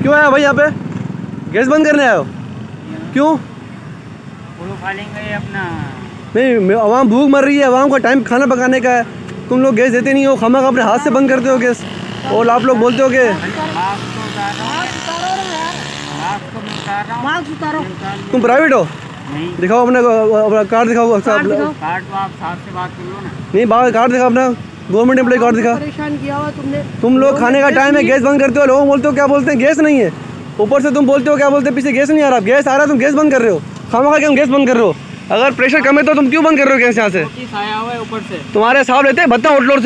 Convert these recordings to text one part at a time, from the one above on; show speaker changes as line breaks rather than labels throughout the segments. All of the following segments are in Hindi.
क्यों आया भाई यहाँ पे? गैस बंद करने आए हो? क्यों?
वो खा लेंगे अपना।
नहीं, आवाम भूख मर रही है, आवाम का टाइम खाना पकाने का है, तुम लोग गैस देते नहीं हो, खामा अपने हाथ से बंद करते हो गैस। और आप लोग बोलते हो कि तुम प्राइवेट हो? दिखाओ अपना कार्ड, दिखाओ कार्ड। तो आप साहब से बात कर लो ना। नहीं, कार्ड दिखाओ अपना, गवर्नमेंट एम्प्लॉय कार्ड दिखा।
परेशान किया हुआ तुमने।
तुम लोग खाने का टाइम है, गैस बंद करते हो, लोग बोलते हो क्या बोलते हैं, गैस नहीं है। ऊपर से तुम बोलते हो क्या बोलते हैं, पीछे गैस नहीं आ रहा, गैस आ रहा है, तुम गैस बंद कर रहे हो, खामा क्यों गैस बंद कर रहे हो? अगर प्रेशर कम है तो तुम क्यों बंद कर रहे हो गैस यहाँ से?
ऊपर से
तुम्हारे साहब लेते हैं भत्ता होटलों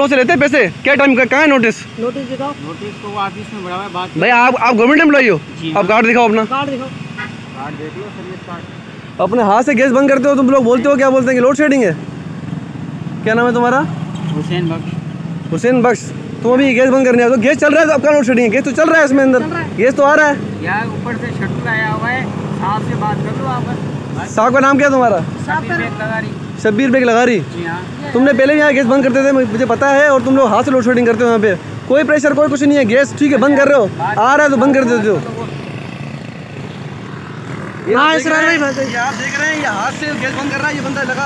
से लेते हैं पैसे, क्या टाइम का कहाँ है नोटिस?
नोटिस दिखाओ।
नोटिस तो ऑफिस में बड़ा है बात।
भाई आप गवर्नमेंट एम्प्लॉई हो, आप कार्ड दिखाओ अपना।
कार्ड दिखाओ।
कार्ड देख लो, सर्विस कार्ड।
अपने हाथ से गैस बंद करते हो, तुम लोग बोलते हो क्या बोलते हैं कि लोड शेडिंग है। क्या नाम है तुम्हारा?
हुसैन बख्श।
हुसैन बख्श। तुम अभी गैस बंद करने आओ तो गैस चल रहा है, तो आपका लोड शेडिंग है? गैस तो चल रहा है इसमें, अंदर गैस तो आ रहा है
यार। ऊपर से शटर आया हुआ है, साहब से बात कर लो आप।
साहब का नाम क्या है तुम्हारा? शब्बीर बेग लगारी। तुमने पहले भी यहाँ गैस बंद करते थे, मुझे पता है, और तुम लोग हाथ से लोड शेडिंग करते हो यहाँ पे। कोई प्रेशर कोई कुछ नहीं है, गैस ठीक है बंद कर रहे हो, आ रहा है तो बंद कर देते हो। आप देख रहे हैं, ये हाथ से गैस बंद कर रहा है, ये बंदा लगा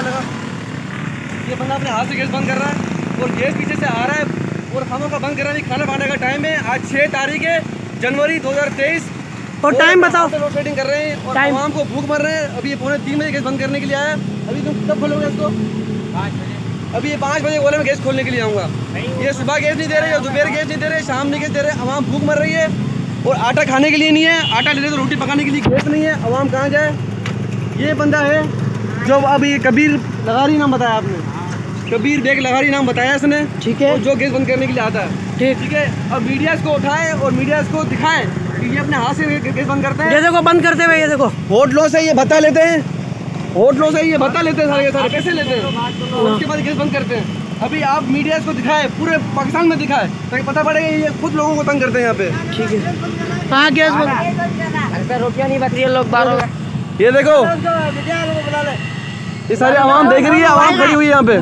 ये बंदा अपने हाथ से गैस बंद कर रहा है, और गैस पीछे से आ रहा है, और खानों का बंद कर रहा है। खाना खाने का टाइम है, आज 6 तारीख है जनवरी 2023,
और टाइम बताओ।
लोड शेडिंग कर रहे हैं और आवाम को भूख मर रहे हैं। अभी ये 2:45 बजे गैस बंद करने के लिए आया। अभी तुम कब खोलोगे इसको?
5 बजे।
अभी ये 5 बजे बोले मैं गैस खोलने के लिए आऊँगा। ये सुबह गैस नहीं दे रहे, दोपहर गैस नहीं दे रहे, शाम नहीं गैस दे रहे, आवाम भूख मर रही है। और आटा खाने के लिए नहीं है, आटा ले रहे तो रोटी पकाने के लिए गैस नहीं है, आवाम कहाँ जाए? ये बंदा है जो अभी कबीर लगारी नाम बताया आपने, कबीर बेग लगारी नाम बताया इसने,
ठीक है,
जो गैस बंद करने के लिए आता है। ठीक है, अब मीडिया इसको उठाए और मीडिया इसको दिखाए कि ये अपने हाथ से गैस बंद करते हैं।
ये देखो बंद करते हुए, ये देखो
होटलों से ये भत्ता लेते हैं, होटलों से ये भत्ता लेते हैं, सारे पैसे लेते हैं, उसके बाद गैस बंद करते हैं। अभी आप मीडिया इसको दिखाए, पूरे पाकिस्तान में दिखाए, ताकि पता पड़ेगा ये खुद लोगों को तंग करते हैं यहाँ पे।
ठीक है, हाँ गैस बंद। रोटियाँ नहीं बच रही है, लोग बाहर।
ये देखो, ये सारी आवाम देख रही है, आवाम खड़ी हुई है यहाँ पे।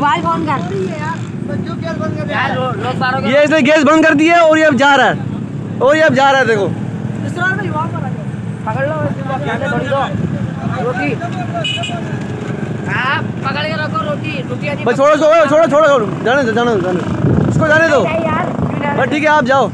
ये इसने गैस बंद कर दी है और ये अब जा रहा है, और ये अब जा रहा है। देखो
पकड़ लो, रोटी पकड़ के रखो, रोटी
छोड़ो, जाने दो, इसको जाने दो। बस ठीक है, आप जाओ।